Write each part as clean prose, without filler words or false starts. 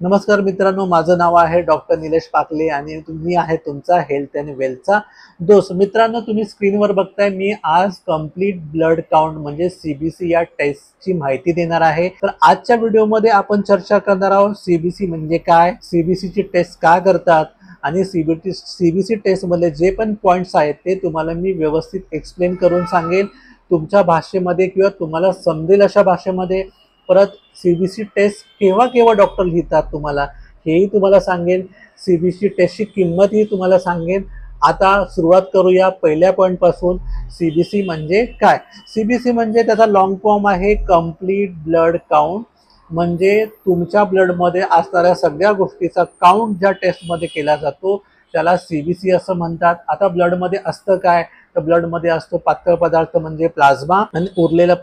नमस्कार मित्रांनो, माझं नाव आहे डॉक्टर निलेश पाकले आणि तुम्ही आहे तुमचा हेल्थ अँड वेल्थचा दोस्त. मित्रांनो, तुम्ही स्क्रीनवर बघताय मी आज कंप्लीट ब्लड काउंट म्हणजे सीबीसी या टेस्टची माहिती देणार आहे. तर आजच्या व्हिडिओमध्ये आपण चर्चा करणार आहोत सीबीसी म्हणजे काय, सीबीसीची टेस्ट का करतात आणि सीबीसी टेस्टमध्ये जे पण पॉईंट्स आहेत ते तुम्हाला मी व्यवस्थित एक्सप्लेन करून सांगेन तुमच्या भाषेमध्ये किंवा तुम्हाला समजेल अशा भाषेमध्ये. परत सीबीसी टेस्ट केव्हा केव्हा डॉक्टर लिहितात तुम्हाला हेही तुम्हाला सांगेन. सीबीसी टेस्टची किंमतही तुम्हाला सांगेन. आता सुरुवात करूया पहिल्या पॉईंट पासून. सीबीसी म्हणजे काय? सीबीसी म्हणजे त्याचा लॉंग फॉर्म आहे कंप्लीट ब्लड काउंट. म्हणजे तुमच्या ब्लडमध्ये असणाऱ्या सगळ्या गोष्टीचा काउंट ज्या टेस्टमध्ये केला जातो त्याला सीबीसी असं म्हणतात. आता ब्लडमध्ये असतं काय? तर ब्लडमध्ये असतो पातळ पदार्थ म्हणजे प्लाझ्मा आणि उरलेल्या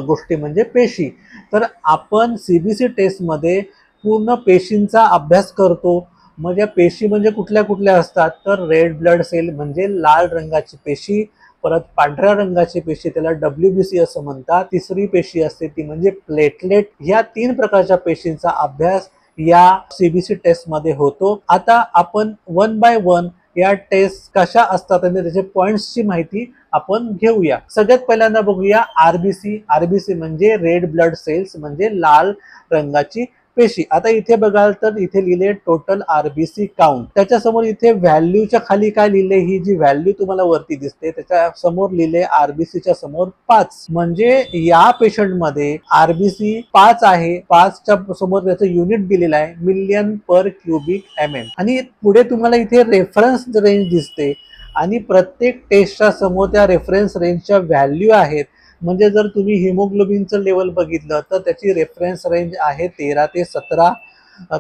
गोष्टी म्हणजे पेशी. तर आपण सीबीसी टेस्टमध्ये पूर्ण पेशींचा अभ्यास करतो. म्हणजे पेशी म्हणजे कुठल्या कुठल्या असतात तर रेड ब्लड सेल म्हणजे लाल रंगाची पेशी, परत पांढऱ्या रंगाची पेशी त्याला WBC असं म्हणतात. तिसरी पेशी असते ती म्हणजे प्लेटलेट. ह्या 3 प्रकारच्या पेशींचा अभ्यास या सीबीसी टेस्टमध्ये होतो. आता आपण वन बाय वन या टेस्ट कशा असतात आणि त्याचे पॉइंट्सची माहिती आपण घेऊया. सगळ्यात पहिल्यांदा बघूया आरबीसी. आरबीसी म्हणजे रेड ब्लड सेल्स म्हणजे लाल रंगाची पेशी. आता इथे बघाल तर इथे लिहिले टोटल आरबीसी काउंट. त्याच्यासमोर इथे व्हॅल्यूच्या खाली काय लिहिले, ही जी व्हॅल्यू तुम्हाला वरती दिसते त्याच्या समोर लिहिले आरबीसीच्या समोर 5. म्हणजे या पेशंट मध्ये आरबीसी 5 आहे. 5च्या समोर त्याचं युनिट दिलेलं आहे मिलियन पर क्युबिक एमएम. आणि पुढे तुम्हाला इथे रेफरन्स रेंज दिसते आणि प्रत्येक टेस्टच्या समोर त्या रेफरन्स रेंजच्या व्हॅल्यू आहेत. म्हणजे जर तुम्ही हिमोग्लोबिनचं लेवल बघितलं तर त्याची रेफरन्स रेंज आहे 13 ते 17.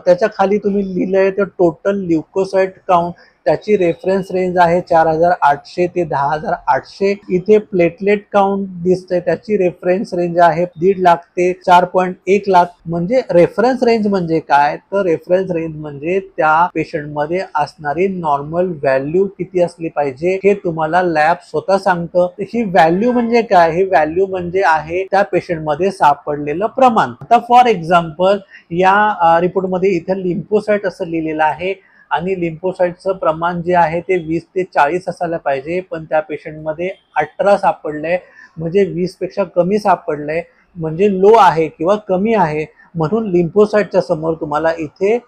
त्याच्या खाली तुम्ही लिहिलंय तर टोटल ल्युकोसाइट काउंट त्याची रेफरन्स रेंज आहे 4800 ते 10800. इथे प्लेटलेट काउंट दिसतंय त्याची रेफरन्स रेंज आहे 1.5 लाख ते 4.1 लाख. म्हणजे रेफरन्स रेंज म्हणजे काय तर रेफरन्स रेंज म्हणजे त्या पेशंटमध्ये असणारी नॉर्मल व्हॅल्यू किती असली पाहिजे हे तुम्हाला लॅब स्वतः सांगतं. ही व्हॅल्यू म्हणजे काय? ही व्हॅल्यू म्हणजे आहे त्या पेशंटमध्ये सापडलेलं प्रमाण. आता फॉर एक्झाम्पल या रिपोर्टमध्ये इथे लिम्फोसाइट असं लिहिलेलं आहे आणि लिम्फोसाइटचं प्रमाण जे आहे ते 20 ते 40 असायला पाहिजे, पण त्या पेशंटमध्ये 18 सापडलंय. म्हणजे 20 पेक्षा कमी सापडलंय म्हणजे लो आहे किंवा कमी आहे. म्हणून लिम्फोसाइटच्या समोर तुम्हाला इथे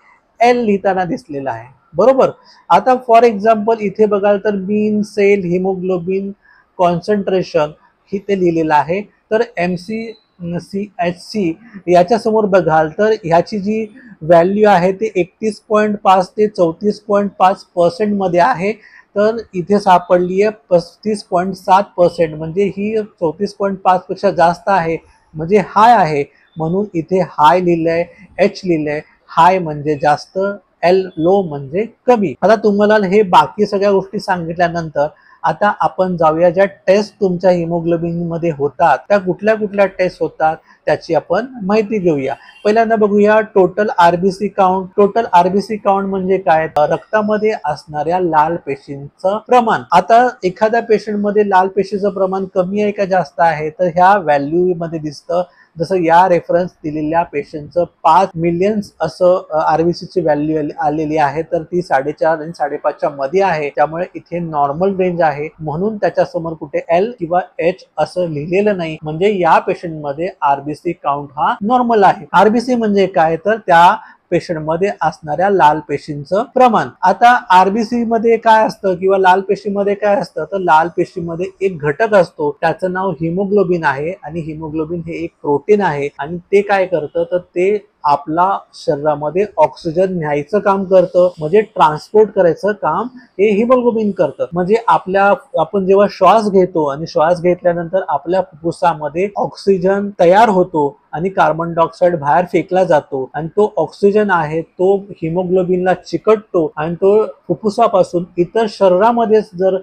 L लिहिताना दिसलेला आहे, बरोबर. आता फॉर एक्झाम्पल इथे बघाल तर मीन सेल हिमोग्लोबिन कॉन्सन्ट्रेशन इथे लिहिलेलं आहे. तर MCCHC याच्या समोर बघाल तर ह्याची जी व्हॅल्यू आहे ते 31.5 ते 34.5% मध्ये आहे. तर इथे सापडली आहे 35.7%. म्हणजे ही 34.5 पेक्षा जास्त आहे म्हणजे हाय आहे. म्हणून इथे हाय लिहिलंय, H लिहिलंय. हाय म्हणजे जास्त, L लो म्हणजे कमी. आता तुम्हाला हे बाकी सगळ्या गोष्टी सांगितल्यानंतर आता आपण जाऊया ज्या टेस्ट तुमच्या हिमोग्लोबिन मध्ये होतात त्या कुठल्या कुठल्या टेस्ट होतात त्याची आपण माहिती घेऊया. पहिल्यांदा बघूया total RBC count. Total RBC count म्हणजे काय? रक्तामध्ये असणाऱ्या लाल पेशींचं प्रमाण. आता एखाद्या पेशंटमध्ये लाल पेशीचं प्रमाण कमी आहे का जास्त आहे तर ह्या व्हॅल्यू मध्ये दिसतं. जसं या रेफरन्स दिलेल्या पेशंटचं 5 मिलियन असं आरबीसीची व्हॅल्यू आलेली आहे, तर ती 4.5 आणि 5.5च्या मध्ये आहे. त्यामुळे इथे नॉर्मल रेंज आहे. म्हणून त्याच्या समोर कुठे L किंवा H असं लिहिलेलं नाही. म्हणजे या पेशंटमध्ये आरबीसी काउंट हा नॉर्मल आहे. आरबीसी म्हणजे काय तर त्या पेशंटमध्ये असणाऱ्या लाल पेशींचं प्रमाण. आता आरबीसी मध्ये काय असतं किंवा लाल पेशीमध्ये काय असतं तर लाल पेशीमध्ये एक घटक असतो त्याचं नाव हिमोग्लोबिन आहे. आणि हिमोग्लोबिन हे एक प्रोटीन आहे आणि ते काय करतं तर ते आपला शरीरामध्ये ऑक्सिजन न्यायचं काम करतं. म्हणजे ट्रान्सपोर्ट करायचं काम हे हिमोग्लोबिन करतं. म्हणजे आपण जेव्हा श्वास घेतो आणि श्वास घेतल्यानंतर आपल्या फुफ्फुसामध्ये ऑक्सिजन तयार होतो आणि कार्बन डायऑक्साईड बाहेर फेकला जातो आणि तो ऑक्सिजन आहे तो हिमोग्लोबिनला चिकटतो आणि तो फुफ्फुसापासून इतर शरीरामध्ये जर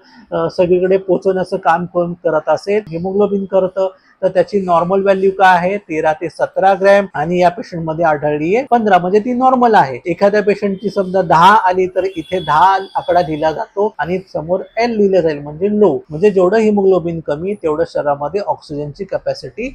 सगळीकडे पोहोचवण्याचं काम कोण करत असेल हिमोग्लोबिन करतं. तर त्याची नॉर्मल व्हॅल्यू काय आहे 13 ते 17 ग्रॅम आणि या पेशंटमध्ये आढळली आहे 15. म्हणजे ती नॉर्मल आहे. एखाद्या पेशंटची समजा 10 आली तर इथे 10 आकडा दिला जातो आणि समोर L लिहिलं जाईल म्हणजे लो. म्हणजे जेवढं हिमोग्लोबिन कमी तेवढं शरीरामध्ये ऑक्सिजनची कॅपॅसिटी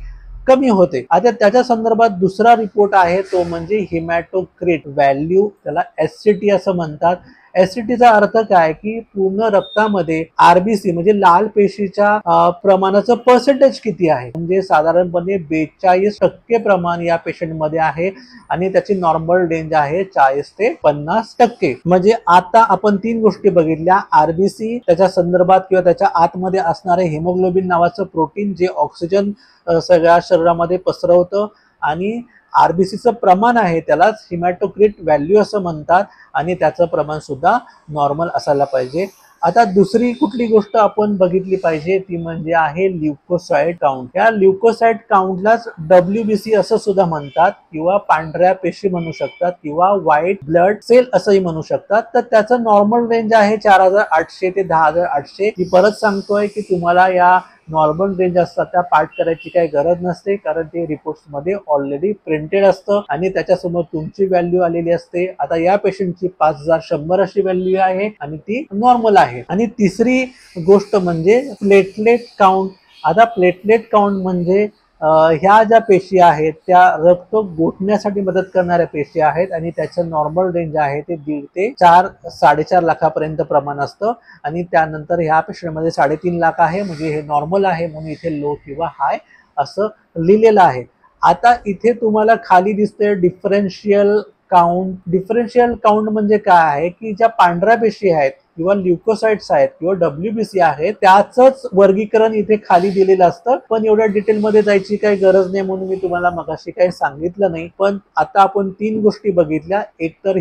कमी होते. आता त्याच्या संदर्भात दुसरा रिपोर्ट आहे तो म्हणजे हिमॅटोक्रिट व्हॅल्यू, त्याला एससीटी असं म्हणतात. एससीटीचा अर्थ काय की पूर्ण रक्तामध्ये आरबीसी म्हणजे लाल पेशीच्या प्रमाणाचं पर्सेंटेज किती आहे. म्हणजे साधारणपणे 42% प्रमाण या पेशंटमध्ये आहे आणि त्याची नॉर्मल रेंज आहे 40 ते 50%. म्हणजे आता आपण 3 गोष्टी बघितल्या, आरबीसी, त्याच्या संदर्भात किंवा त्याच्या आतमध्ये असणारे हिमोग्लोबिन नावाचं प्रोटीन जे ऑक्सिजन सगळ्या शरीरामध्ये पसरवतं, आणि आरबीसीचं प्रमाण आहे त्यालाच हिमॅटोक्रिट व्हॅल्यू असं म्हणतात आणि त्याचं प्रमाण सुद्धा नॉर्मल असायला पाहिजे. आता दुसरी कुठली गोष्ट आपण बघितली पाहिजे ती म्हणजे आहे ल्युकोसाइट काउंट. या ल्युकोसाइट काउंटलाच WBC असं सुद्धा म्हणतात किंवा पांढऱ्या पेशी म्हणू शकतात किंवा व्हाईट ब्लड सेल असंही म्हणू शकतात. तर त्याचं नॉर्मल रेंज आहे 4800 ते 10800. मी परत सांगतोय की तुम्हाला या नॉर्मल रेंज असतात त्या पाठ करायची काही गरज नसते, कारण ते रिपोर्ट्स मध्ये ऑलरेडी प्रिंटेड असतं आणि त्याच्यासमोर तुमची व्हॅल्यू आलेली असते. आता या पेशंटची 5100 अशी व्हॅल्यू आहे आणि ती नॉर्मल आहे. आणि तिसरी गोष्ट म्हणजे प्लेटलेट काउंट. आता प्लेटलेट काउंट म्हणजे ह्या ज्या पेशी आहेत त्या रक्त गोठण्यासाठी मदत करणाऱ्या पेशी आहेत आणि त्याचं नॉर्मल रेंज आहे ते 1.5 ते 4-4.5 लाखापर्यंत प्रमाण असतं आणि त्यानंतर ह्या पेशंटमध्ये 3.5 लाख आहे, म्हणजे हे नॉर्मल आहे म्हणून इथे लो किंवा हाय असं लिहिलेलं आहे. आता इथे तुम्हाला खाली दिसते डिफरन्शियल काउंट. डिफरन्शियल काउंट म्हणजे काय आहे की ज्या पांढऱ्या पेशी आहेत किंवा ल्युकोसाइट्स आहेत किंवा WBC आहेत त्याचंच वर्गीकरण इथे खाली दिलेलं असतं, पण एवढ्या डिटेलमध्ये जायची काही गरज नाही म्हणून मी तुम्हाला मगाशी काही सांगितलं नाही. पण आता आपण 3 गोष्टी बघितल्या. एक तर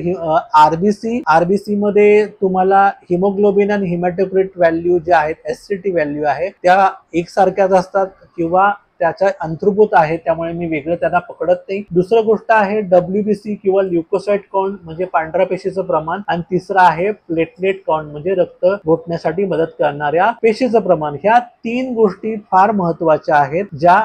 आरबीसी मध्ये तुम्हाला हिमोग्लोबिन आणि हिमॅटोक्रिट व्हॅल्यू जे आहेत एससीटी व्हॅल्यू आहे त्या एकसारख्याच असतात किंवा त्याच्या अंतर्भूत आहे, त्यामुळे मी वेगळं त्यांना पकडत नाही. दुसरी गोष्ट आहे WBC किंवा ल्युकोसाइट काउंट म्हणजे पांढऱ्या पेशीचं प्रमाण, आणि तिसरं आहे प्लेटलेट काउंट म्हणजे रक्त गोठण्यासाठी मदत करणाऱ्या पेशीचं प्रमाण. ह्या 3 गोष्टी फार महत्वाच्या आहेत ज्या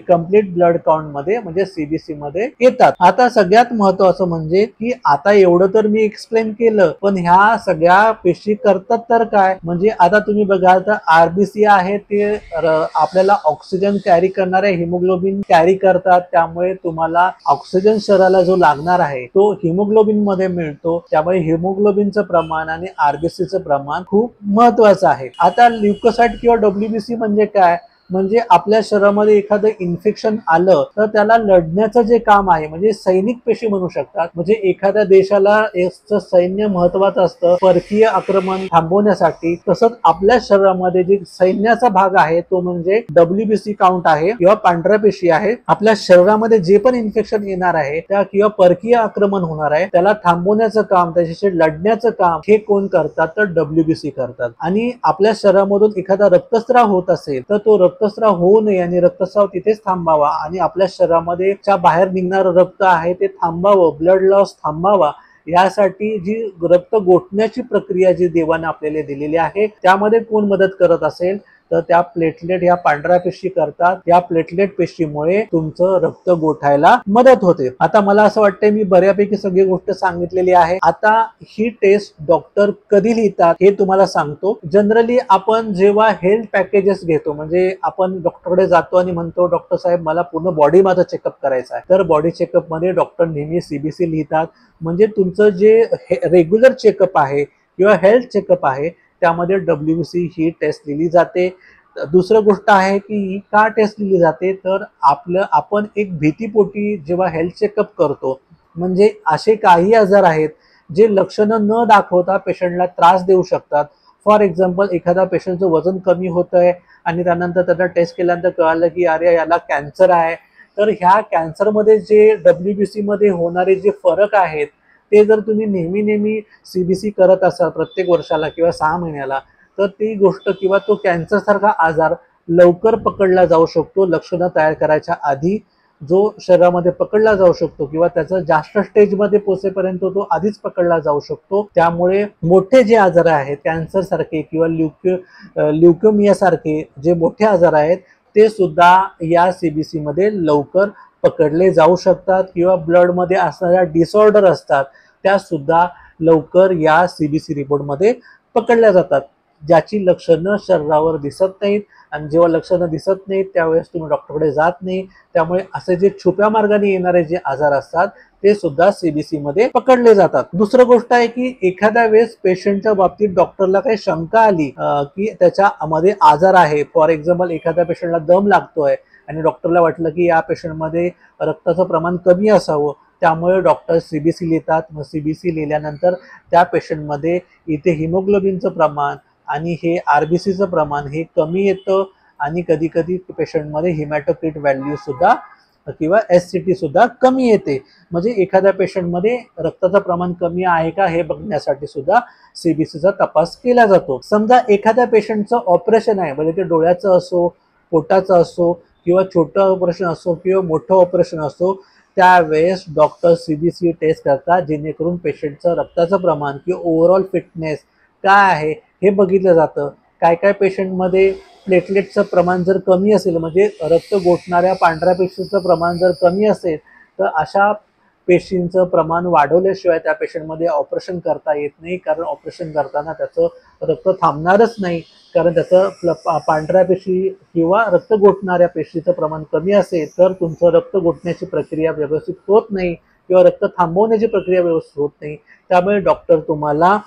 कम्प्लीट ब्लड काउंट मध्ये म्हणजे सीबीसी मध्ये येतात. आता सगळ्यात महत्वाचं म्हणजे की आता एवढं तर मी एक्सप्लेन केलं, पण ह्या सगळ्या पेशी करतात तर काय. म्हणजे आता तुम्ही बघाल तर आरबीसी आहे ते आपल्याला ऑक्सिजन कॅरी करणारे हिमोग्लोबिन कॅरी करतात, त्यामुळे तुम्हाला ऑक्सिजन शरीराला जो लागणार आहे तो हिमोग्लोबिन मध्ये मिळतो. त्यामुळे हिमोग्लोबिनचं प्रमाण आणि आरबीसीचं प्रमाण खूप महत्वाचं आहे. आता ल्युकोसाइट किंवा WBC म्हणजे काय, म्हणजे आपल्या शरीरामध्ये एखादं इन्फेक्शन आलं तर त्याला लढण्याचं जे काम आहे म्हणजे सैनिक पेशी म्हणू शकतात. म्हणजे एखाद्या देशाला सैन्य महत्वाचं असतं परकीय आक्रमण थांबवण्यासाठी, तसंच आपल्या शरीरामध्ये जे सैन्याचा भाग आहे तो म्हणजे WBC काउंट आहे किंवा पांढऱ्या पेशी आहे. आपल्या शरीरामध्ये जे पण इन्फेक्शन येणार आहे त्या किंवा परकीय आक्रमण होणार आहे त्याला थांबवण्याचं काम, त्याच्याशी लढण्याचं काम हे कोण करतात तर WBC करतात. आणि आपल्या शरीरामधून एखादा रक्तस्राव होत असेल तर तो रक्तस्राव होऊ नये आणि रक्तस्राव तिथेच थांबावा आणि आपल्या शरीरामध्ये बाहेर निघणारं रक्त आहे ते थांबावं, ब्लड लॉस थांबावा, यासाठी जी रक्त गोठण्याची प्रक्रिया जी देवाने आपल्याला दिलेली आहे त्यामध्ये कोण मदत करत असेल तर त्या प्लेटलेट ह्या पांढऱ्या पेशी करतात. या प्लेटलेट पेशीमुळे तुमचं रक्त गोठायला मदत होते. आता मला असं वाटतंय मी बऱ्यापैकी सगळी गोष्ट सांगितलेली आहे. आता ही टेस्ट डॉक्टर कधी लिहितात हे तुम्हाला सांगतो. जनरली आपण जेव्हा हेल्थ पॅकेजेस घेतो म्हणजे आपण डॉक्टरकडे जातो आणि म्हणतो डॉक्टर साहेब मला पूर्ण बॉडी माझा चेकअप करायचा आहे, तर बॉडी चेकअप मध्ये डॉक्टर नेहमी सीबीसी लिहितात. म्हणजे तुमचं जे रेग्युलर चेकअप आहे किंवा हेल्थ चेकअप आहे त्यामध्ये WBC ही टेस्ट लिहिली जाते. दुसरं गोष्ट आहे की का टेस्ट लिहिली जाते तर आपण एक भीतीपोटी जेव्हा हेल्थ चेकअप करतो म्हणजे असे काही आजार आहेत जे लक्षणं न दाखवता पेशंटला त्रास देऊ शकतात. फॉर एक्झाम्पल एखादा पेशंटचं वजन कमी होत आहे आणि त्यानंतर त्यांना टेस्ट केल्यानंतर कळालं की अरे याला कॅन्सर आहे, तर ह्या कॅन्सरमध्ये जे WBC मध्ये होणारे जे फरक आहेत ते जर तुम्ही नेहमी सीबीसी करत असाल प्रत्येक वर्षाला किंवा 6 महिन्याला तर ती गोष्ट किंवा तो कॅन्सर सारखा आजार लवकर पकडला जाऊ शकतो. लक्षणं तयार करायच्या आधी जो शरीरामध्ये पकडला जाऊ शकतो किंवा त्याचं जास्त स्टेजमध्ये पोहोचेपर्यंत तो आधीच पकडला जाऊ शकतो. त्यामुळे मोठे जे आजार आहेत कॅन्सर सारखे किंवा ल्युकेमिया सारखे जे मोठे आजार आहेत ते सुद्धा या सीबीसी मध्ये लवकर पकडले जाऊ शकतात किंवा ब्लड मध्ये असणाऱ्या डिसऑर्डर असतात त्या सुद्धा लवकर या सीबीसी रिपोर्ट मध्ये पकडल्या जातात. ज्याची लक्षणं शरीरावर दिसत नाहीत आणि जेव्हा लक्षणं दिसत नाही त्यावेळेस तुम्ही डॉक्टरकडे जात नाही. त्यामुळे असे जे छुप्या मार्गाने येणारे जे आजार असतात ते सुद्धा सीबीसी मध्ये पकडले जातात. दुसरं गोष्ट आहे की एखाद्या वेळेस पेशंटच्या बाबतीत डॉक्टरला काही शंका आली की त्याच्यामध्ये आजार आहे. फॉर एक्झाम्पल एखाद्या पेशंटला दम लागतोय आणि डॉक्टरला वाटलं की या पेशंटमध्ये रक्ताचं प्रमाण कमी असावं, त्यामुळे डॉक्टर सीबीसी लिहितात. मग सीबीसी लिहिल्यानंतर त्या पेशंटमध्ये इथे हिमोग्लोबिनचं प्रमाण आणि हे आरबीसीचं प्रमाण हे कमी येतं आणि कधी कधी पेशंटमध्ये हिमॅटोक्रिट व्हॅल्यू सुद्धा किंवा एससीटी सुद्धा कमी येते. म्हणजे एखाद्या पेशंटमध्ये रक्ताचं प्रमाण कमी आहे का हे बघण्यासाठी सुद्धा सीबीसीचा तपास केला जातो. समजा एखाद्या पेशंटचं ऑपरेशन आहे, म्हणजे ते डोळ्याचं असो, पोटाचं असो किंवा छोटं ऑपरेशन असो किंवा मोठं ऑपरेशन असो, त्यावेळेस डॉक्टर सीबीसी टेस्ट करतात जेणेकरून पेशंटचं रक्ताचं प्रमाण किंवा ओव्हरऑल फिटनेस काय आहे हे बघितलं जातं. काय काय पेशंटमध्ये प्लेटलेटचं प्रमाण जर कमी असेल, म्हणजे रक्त गोठणाऱ्या पांढऱ्या पेशीचं प्रमाण जर कमी असेल, तर अशा पेशींचं प्रमाण वाढवल्याशिवाय त्या पेशंटमध्ये ऑपरेशन करता येत नाही. कारण ऑपरेशन करताना त्याचं रक्त थांबणारच नाही. कारण त्याचं पांढऱ्या पेशी किंवा रक्त गोठणाऱ्या पेशीचं प्रमाण कमी असेल तर तुमचं रक्त गोठण्याची प्रक्रिया व्यवस्थित होत नाही किंवा रक्त थांबवण्याची प्रक्रिया व्यवस्थित होत नाही. त्यामुळे डॉक्टर तुम्हाला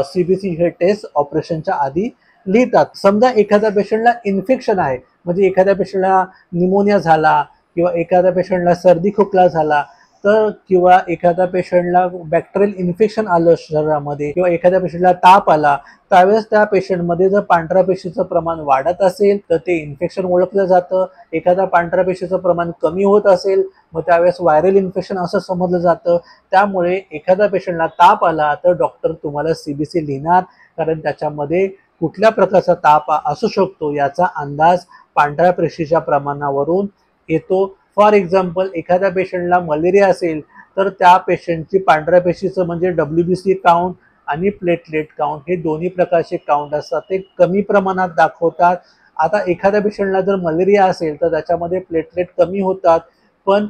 सीबीसी हे टेस्ट ऑपरेशनच्या आधी लिहितात. समजा एखाद्या पेशंटला इन्फेक्शन आहे, म्हणजे एखाद्या पेशंटला निमोनिया झाला किंवा एखाद्या पेशंटला सर्दी खोकला झाला तर किंवा एखाद्या पेशंटला बॅक्टेरियल इन्फेक्शन आलं शरीरामध्ये किंवा एखाद्या पेशंटला ताप आला, त्यावेळेस त्या पेशंटमध्ये जर पांढऱ्या पेशीचं प्रमाण वाढत असेल तर ते इन्फेक्शन ओळखलं जातं. एखाद्या पांढऱ्या पेशीचं प्रमाण कमी होत असेल मग त्यावेळेस व्हायरल इन्फेक्शन असं समजलं जातं. त्यामुळे एखाद्या पेशंटला ताप आला तर डॉक्टर तुम्हाला सीबीसी लिहिणार, कारण त्याच्यामध्ये कुठल्या प्रकारचा ताप असू शकतो याचा अंदाज पांढऱ्या पेशीच्या प्रमाणावरून येतो. फॉर एक्झाम्पल एखाद्या पेशंटला मलेरिया असेल तर त्या पेशंटची पांढऱ्या पेशीचं म्हणजे WBC काउंट आणि प्लेटलेट काउंट हे दोन्ही प्रकारचे काउंट असतात, ते कमी प्रमाणात दाखवतात. आता एखाद्या पेशंटला जर मलेरिया असेल तर त्याच्यामध्ये प्लेटलेट कमी होतात, पण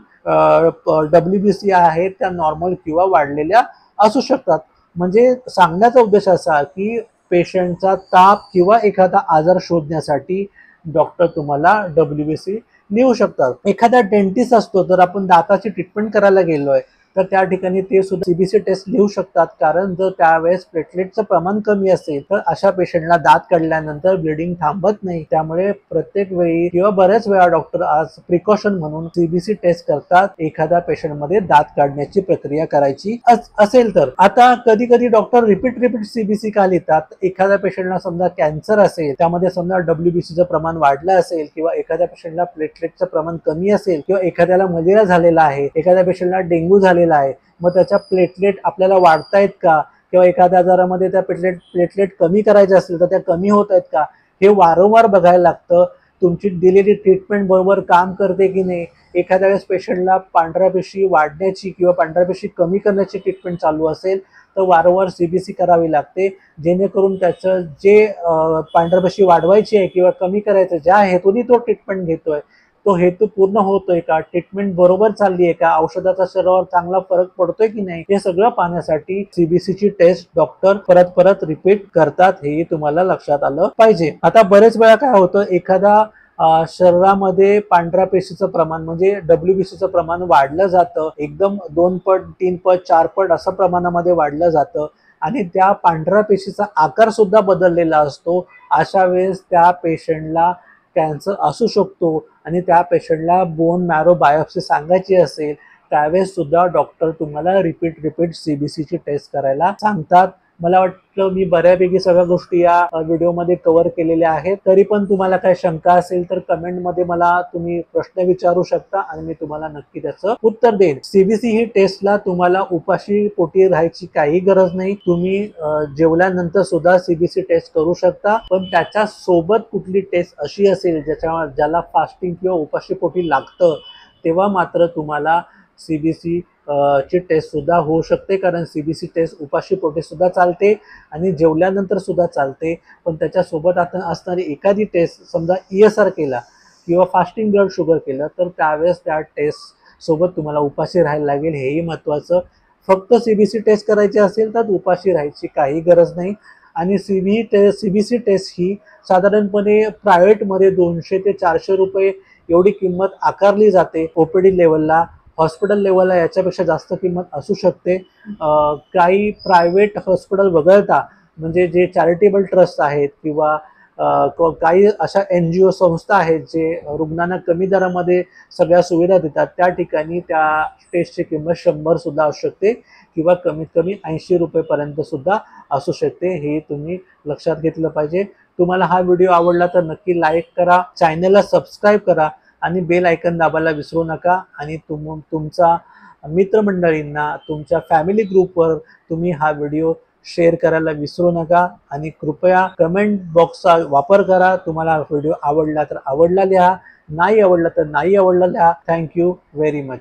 WBC आहेत त्या नॉर्मल किंवा वाढलेल्या असू शकतात. म्हणजे सांगण्याचा उद्देश असा की पेशंटचा ताप किंवा एखादा आजार शोधण्यासाठी डॉक्टर तुम्हाला WBC लिहू शकतात. एखादा डेंटिस्ट असतो, तर आपण दाताची ट्रीटमेंट करायला गेलोय तर त्या ठिकाणी ते सुद्धा सीबीसी टेस्ट लिहू शकतात. कारण जर त्यावेळेस प्लेटलेटचं प्रमाण कमी असेल तर अशा पेशंटला दात काढल्यानंतर ब्लिडिंग थांबत नाही. त्यामुळे प्रत्येक वेळी किंवा बऱ्याच वेळा डॉक्टर आज प्रिकॉशन म्हणून सीबीसी टेस्ट करतात एखाद्या पेशंटमध्ये दात काढण्याची प्रक्रिया करायची असेल तर. आता कधी कधी डॉक्टर रिपीट सीबीसी का लिहितात, एखाद्या पेशंटला समजा कॅन्सर असेल, त्यामध्ये समजा WBCचं प्रमाण वाढलं असेल किंवा एखाद्या पेशंटला प्लेटलेटचं प्रमाण कमी असेल किंवा एखाद्याला मलेरिया झालेला आहे, एखाद्या पेशंटला डेंग्यू झालेला आहे, मग त्याच्या प्लेटलेट आपल्याला वाढतायत का किंवा एखाद्या आजारामध्ये त्या प्लेटलेट कमी करायचे असेल तर त्या कमी होत आहेत का हे वारंवार बघायला लागतं. तुमची दिलेली ट्रीटमेंट बरोबर काम करते की नाही. एखाद्या वेळेस पेशंटला पांढऱ्या पेशी वाढण्याची किंवा पांढऱ्या पेशी कमी करण्याची ट्रीटमेंट चालू असेल तर वारंवार सीबीसी करावी लागते, जेणेकरून त्याचं जे पांढऱ्या पेशी वाढवायची आहे किंवा कमी करायचं ज्या हेतूने तो ट्रीटमेंट घेतोय तो हेतू पूर्ण होतोय का, ट्रीटमेंट बरोबर चालली आहे का, औषधाचा शरीरावर चांगला फरक पडतोय की नाही, हे सगळं पाहण्यासाठी सीबीसीची टेस्ट डॉक्टर परत परत रिपीट करतात, हे तुम्हाला लक्षात आलं पाहिजे. आता बरेच वेळा काय होतं, एखादा शरीरामध्ये पांढऱ्या पेशीचं प्रमाण म्हणजे WBCचं प्रमाण वाढलं जातं, एकदम 2 पट 3 पट 4 पट असं प्रमाणामध्ये वाढलं जातं आणि त्या पांढऱ्या पेशीचा आकार सुद्धा बदललेला असतो. अशा वेळेस त्या पेशंटला कॅन्सर असू शकतो आणि त्या पेशंटला बोन मॅरो बायोप्सी सांगायची असेल त्यावेळेस सुद्धा डॉक्टर तुम्हाला रिपीट सीबीसीची टेस्ट करायला सांगतात. मला वाटतं मी बऱ्यापैकी सगळ्या गोष्टी या व्हिडिओमध्ये कव्हर केलेल्या आहेत. तरी पण तुम्हाला काही शंका असेल तर कमेंटमध्ये मला तुम्ही प्रश्न विचारू शकता आणि मी तुम्हाला नक्की त्याचं उत्तर देईन. सीबीसी ही टेस्टला तुम्हाला उपाशी पोटी राहायची काही गरज नाही. तुम्ही जेवल्यानंतर सुद्धा सीबीसी टेस्ट करू शकता, पण त्याच्या सोबत कुठली टेस्ट अशी असेल ज्याला फास्टिंग किंवा उपाशी पोटी लागतं तेव्हा मात्र तुम्हाला सीबीसी ची टेस्ट सुद्धा होऊ शकते. कारण सीबीसी टेस्ट उपाशी पोटी सुद्धा चालते आणि जेवल्यानंतर सुद्धा चालते. पण त्याच्यासोबत आता असणारी एखादी टेस्ट समजा ESR केला किंवा फास्टिंग ब्लड शुगर केलं तर त्यावेळेस त्या टेस्ट सोबत तुम्हाला उपाशी राहायला लागेल, हेही महत्त्वाचं. फक्त सीबीसी टेस्ट करायची असेल तर उपाशी राहायची काही गरज नाही. आणि CBC टेस्ट ही साधारणपणे प्रायव्हेटमध्ये 200 ते 400 रुपये एवढी किंमत आकारली जाते OPD लेवलला. हॉस्पिटल लेवलला याच्यापेक्षा जास्त किंमत असू शकते. काही प्रायव्हेट हॉस्पिटल वगळता म्हणजे जे चॅरिटेबल ट्रस्ट आहेत किंवा काही अशा NGO संस्था आहेत जे रुग्णांना कमी दरामध्ये सगळ्या सुविधा देतात, त्या ठिकाणी त्या टेस्टची किंमत 100 सुद्धा असू शकते किंवा कमीत कमी 80 रुपयेपर्यंत सुद्धा असू शकते. हे तुम्ही लक्षात घेतलं पाहिजे. तुम्हाला हा व्हिडिओ आवडला तर नक्की लाईक करा, चॅनलला सबस्क्राईब करा आणि बेल आयकन दाबायला विसरू नका. आणि तुमचा मित्रमंडळींना, तुमच्या फॅमिली ग्रुपवर तुम्ही हा व्हिडिओ शेअर करायला विसरू नका. आणि कृपया कमेंट बॉक्सचा वापर करा. तुम्हाला व्हिडिओ आवडला तर आवडला लिहा, नाही आवडला तर नाही आवडला लिहा. Thank you very much.